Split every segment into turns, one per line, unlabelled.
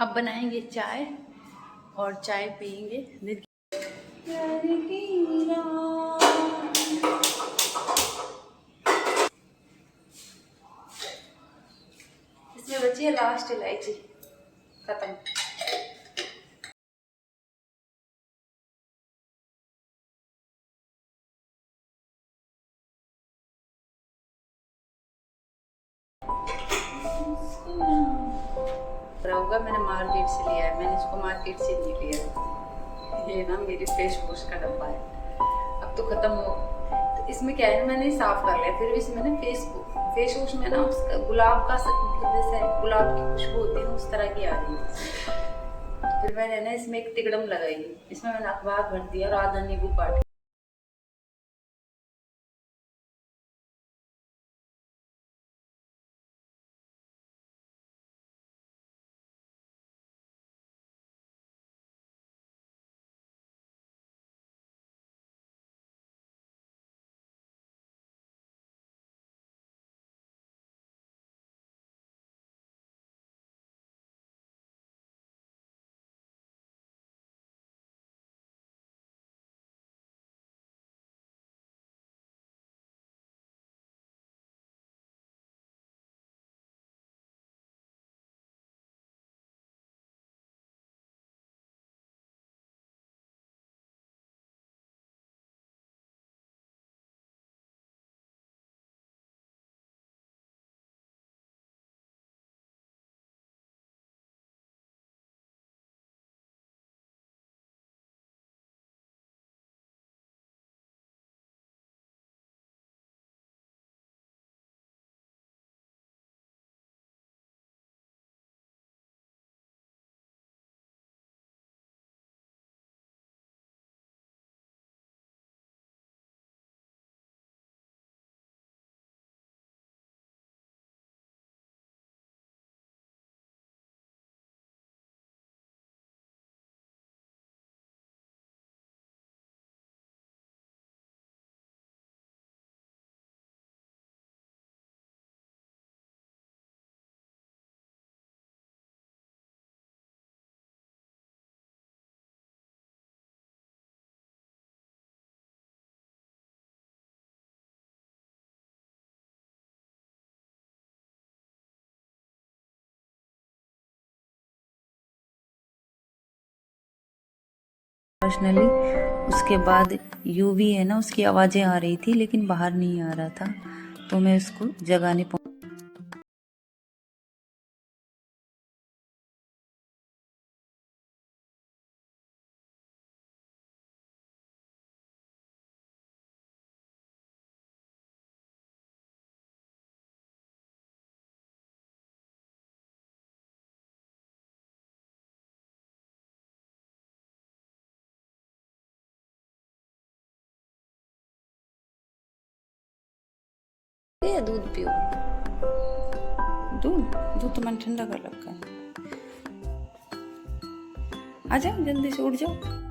अब बनाएंगे चाय और चाय पियेंगे। इसमें बची है लास्ट इलायची, खत्म। होगा मैंने मार्केट से लिया है, मैंने इसको मार्केट से नहीं लिया। ये ना मेरी फेस वॉश का डब्बा है, अब तो खत्म हो। तो इसमें क्या है, मैंने साफ कर लिया, फिर भी इसमें ना फेस वॉश में ना उसका गुलाब का जैसे गुलाब की खुशबू होती है ना, उस तरह की आ रही है। फिर मैंने ना इसमें एक तिगड़म लगाई, इसमें मैंने अखबार भर दिया और आधा नींबू काट। पर्सनली उसके बाद यूवी है ना, उसकी आवाज़ें आ रही थी लेकिन बाहर नहीं आ रहा था, तो मैं उसको जगाने या दूध पियो। दूध दूध तो मैंने ठंडा कर रखा है। आ जाओ जल्दी से, उठ जाओ।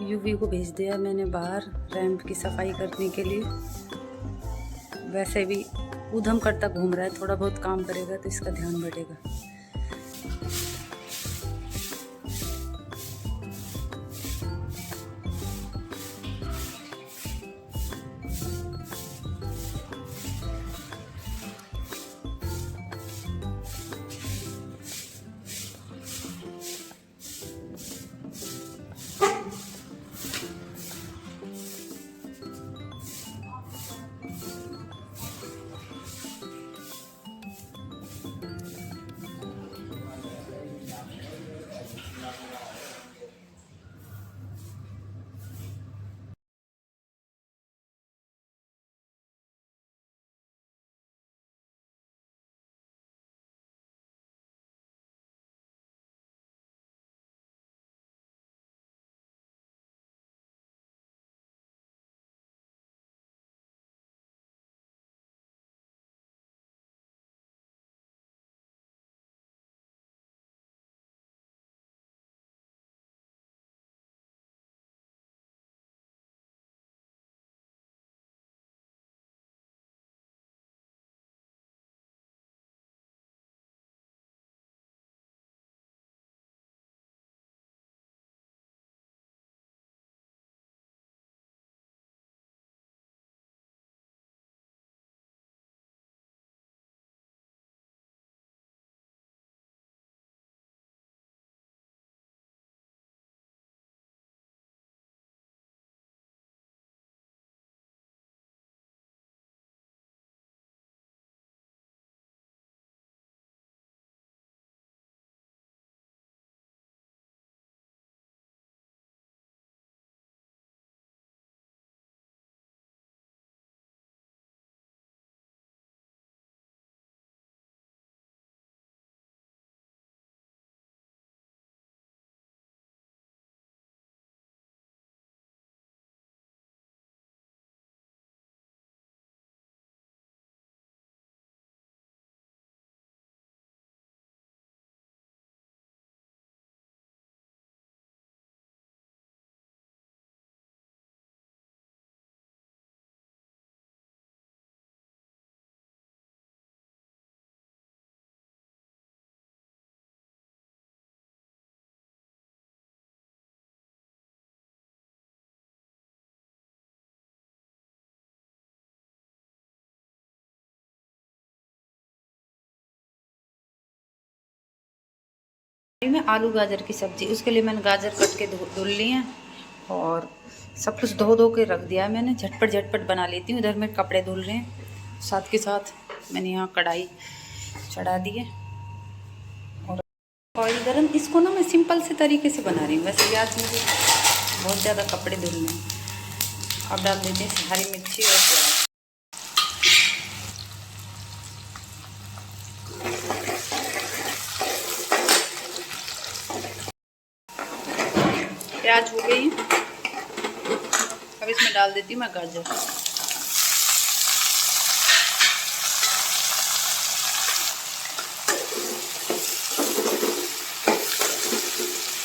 यूवी को भेज दिया मैंने बाहर रैंप की सफाई करने के लिए। वैसे भी ऊधम करता घूम रहा है, थोड़ा बहुत काम करेगा तो इसका ध्यान बढ़ेगा। में आलू गाजर की सब्ज़ी, उसके लिए मैंने गाजर कट के धुल लिए हैं और सब कुछ धो धो के रख दिया है मैंने। झटपट झटपट बना लेती हूँ। इधर मेरे कपड़े धुल रहे हैं, साथ के साथ मैंने यहाँ कढ़ाई चढ़ा दी है और ऑयल गरम। इसको ना मैं सिंपल से तरीके से बना रही हूँ, वैसे भी आज मुझे बहुत ज़्यादा कपड़े धुलने हैं। अब डाल देते हैं हरी मिर्ची और प्याज। प्याज हो गई, अब इसमें डाल देती हूँ मैं गाजर।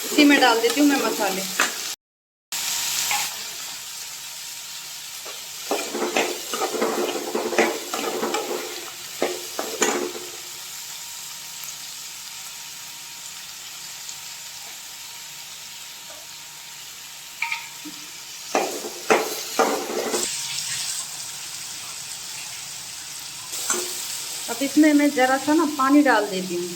इसी में डाल देती हूँ मैं मसाले। अब इसमें मैं ज़रा सा ना पानी डाल देती हूँ।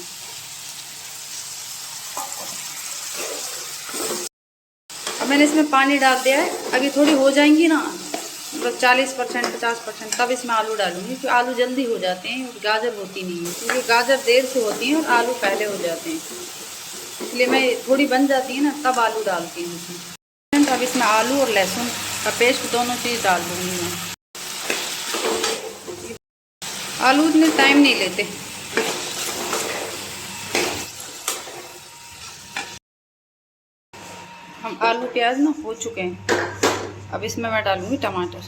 अब मैंने इसमें पानी डाल दिया है। अभी थोड़ी हो जाएंगी ना, मतलब 40% 50%, तब इसमें आलू डालूंगी, क्योंकि आलू जल्दी हो जाते हैं और गाजर होती नहीं है, क्योंकि गाजर देर से होती हैं और आलू पहले हो जाते हैं। इसलिए मैं थोड़ी बन जाती है ना तब आलू डालती हूँ इसमें। अब इसमें आलू और लहसुन का पेस्ट दोनों चीज़ डाल दूँगी मैं। आलू इतने टाइम नहीं लेते। हम आलू प्याज ना हो चुके हैं। अब इसमें मैं डालूंगी टमाटर।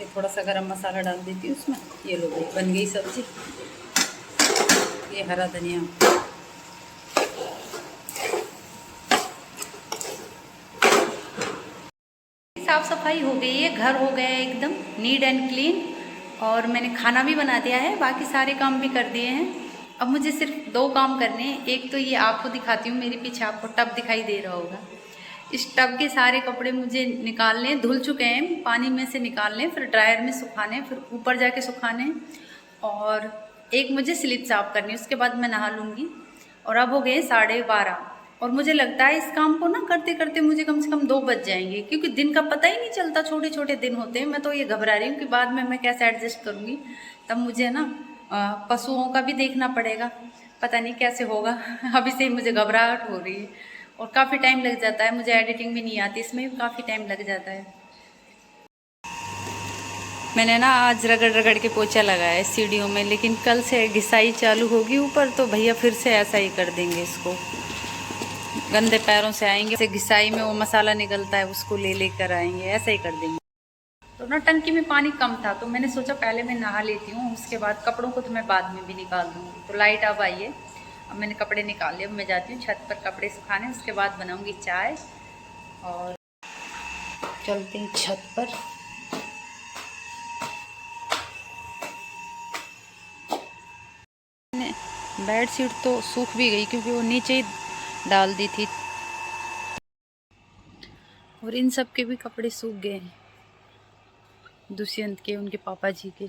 ये थोड़ा सा गरम मसाला डाल देती हूँ उसमें। ये लो गई, बन गई सब्जी। ये हरा धनिया, साफ सफाई हो गई है, घर हो गया है एकदम नीट एंड क्लीन। और मैंने खाना भी बना दिया है, बाकी सारे काम भी कर दिए हैं। अब मुझे सिर्फ 2 काम करने हैं। एक तो ये आपको दिखाती हूँ, मेरे पीछे आपको टब दिखाई दे रहा होगा। इस टब के सारे कपड़े मुझे निकालने, धुल चुके हैं, पानी में से निकालने, फिर ड्रायर में सुखाने, फिर ऊपर जाके सुखाने, और एक मुझे स्लिप साफ करनी, उसके बाद मैं नहा लूँगी। और अब हो गए 12:30 और मुझे लगता है इस काम को ना करते करते मुझे कम से कम 2 बज जाएंगे, क्योंकि दिन का पता ही नहीं चलता, छोटे छोटे दिन होते हैं। मैं तो ये घबरा रही हूँ कि बाद में मैं कैसे एडजस्ट करूँगी। तब मुझे ना पशुओं का भी देखना पड़ेगा, पता नहीं कैसे होगा। अभी से ही मुझे घबराहट हो रही है और काफ़ी टाइम लग जाता है। मुझे एडिटिंग भी नहीं आती, इसमें भी काफ़ी टाइम लग जाता है। मैंने ना आज रगड़ रगड़ के पोछा लगाया है सीढ़ियों में, लेकिन कल से घिसाई चालू होगी ऊपर, तो भैया फिर से ऐसा ही कर देंगे। इसको गंदे पैरों से आएंगे, से घिसाई में वो मसाला निकलता है उसको ले लेकर आएंगे, ऐसा ही कर देंगे। तो ना टंकी में पानी कम था, तो मैंने सोचा पहले मैं नहा लेती हूँ, उसके बाद कपड़ों को तो मैं बाद में भी निकाल दूँगी। तो लाइट अब आई है, अब मैंने कपड़े निकाल लिए। अब मैं जाती हूँ छत पर कपड़े सुखाने, उसके बाद बनाऊँगी चाय और चलते हैं छत पर। बेडशीट तो सूख भी गई, क्योंकि वो नीचे ही डाल दी थी, और इन सब के भी कपड़े सूख गए हैं, दुष्यंत के, उनके पापा जी के।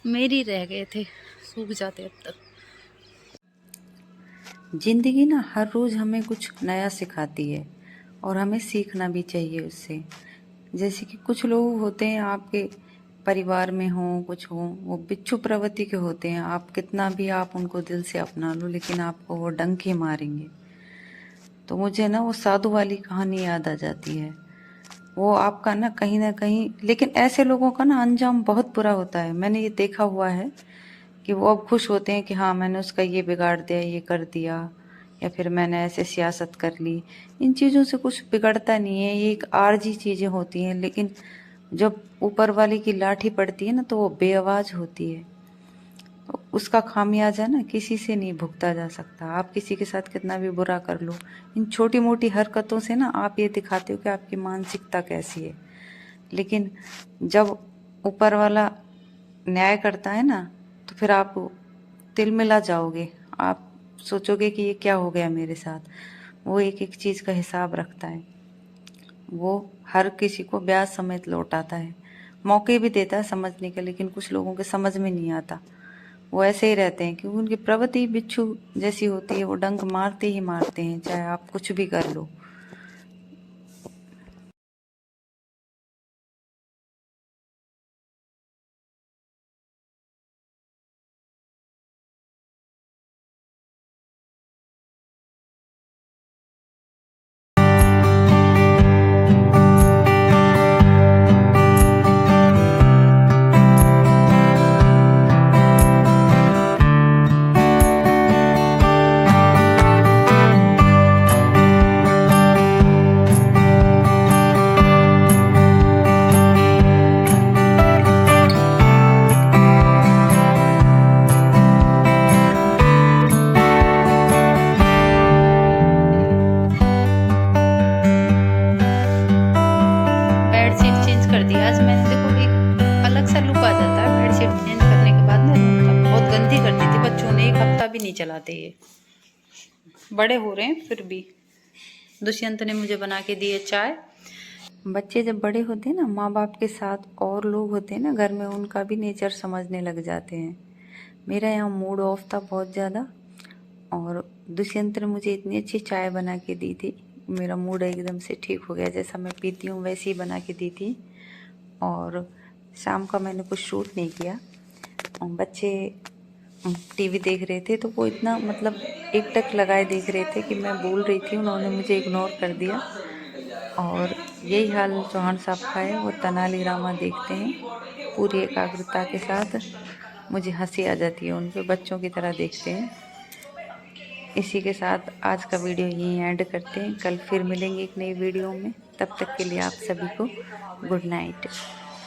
मेरी रह गए थे, सूख जाते अब तक। जिंदगी ना हर रोज़ हमें कुछ नया सिखाती है और हमें सीखना भी चाहिए उससे। जैसे कि कुछ लोग होते हैं आपके परिवार में हों, कुछ हों, वो बिच्छू प्रवृत्ति के होते हैं। आप कितना भी आप उनको दिल से अपना लो, लेकिन आपको वो डंके मारेंगे। तो मुझे ना वो साधु वाली कहानी याद आ जाती है। वो आपका ना कहीं, लेकिन ऐसे लोगों का ना अंजाम बहुत बुरा होता है। मैंने ये देखा हुआ है कि वो अब खुश होते हैं कि हाँ मैंने उसका ये बिगाड़ दिया, ये कर दिया, या फिर मैंने ऐसे सियासत कर ली। इन चीज़ों से कुछ बिगड़ता नहीं है, ये एक आर्जी चीज़ें होती हैं, लेकिन जब ऊपर वाले की लाठी पड़ती है ना तो वो बेआवाज होती है। तो उसका खामियाजा ना किसी से नहीं भुगता जा सकता। आप किसी के साथ कितना भी बुरा कर लो, इन छोटी मोटी हरकतों से ना आप ये दिखाते हो कि आपकी मानसिकता कैसी है। लेकिन जब ऊपर वाला न्याय करता है ना, तो फिर आप तिलमिला जाओगे, आप सोचोगे कि ये क्या हो गया मेरे साथ।
वो एक एक चीज़ का हिसाब रखता है। वो हर किसी को ब्याज समेत लौटाता है, मौके भी देता है समझने के, लेकिन कुछ लोगों के समझ में नहीं आता। वो ऐसे ही रहते हैं क्योंकि उनकी प्रवृत्ति बिच्छू जैसी होती है, वो डंक मारते ही मारते हैं, चाहे आप कुछ भी कर लो। बेडशीट चेंज कर दी आज मैंने, देखो एक अलग सा लुक आ जाता है बेडशीट चेंज करने के बाद ना रूम का। बहुत गंदी कर दी थी बच्चों ने, एक हफ्ता भी नहीं चलाते ये, बड़े हो रहे हैं फिर भी। दुष्यंत ने मुझे बना के दिए चाय। बच्चे जब बड़े होते हैं ना, माँ बाप के साथ और लोग होते हैं ना घर में, उनका भी नेचर समझने लग जाते हैं। मेरा यहाँ मूड ऑफ था बहुत ज़्यादा, और दुष्यंत ने मुझे इतनी अच्छी चाय बना के दी थी, मेरा मूड एकदम से ठीक हो गया। जैसा मैं पीती हूँ वैसे ही बना के दी थी। और शाम का मैंने कुछ शूट नहीं किया। और बच्चे टीवी देख रहे थे, तो वो इतना मतलब एकटक लगाए देख रहे थे कि मैं बोल रही थी, उन्होंने मुझे इग्नोर कर दिया। और यही हाल चौहान साहब का है, वो तेनालीरामा देखते हैं पूरी एकाग्रता के साथ। मुझे हंसी आ जाती है उन पे, बच्चों की तरह देखते हैं। इसी के साथ आज का वीडियो यहीं एंड करते हैं। कल फिर मिलेंगे एक नई वीडियो में, तब तक के लिए आप सभी को गुड नाइट।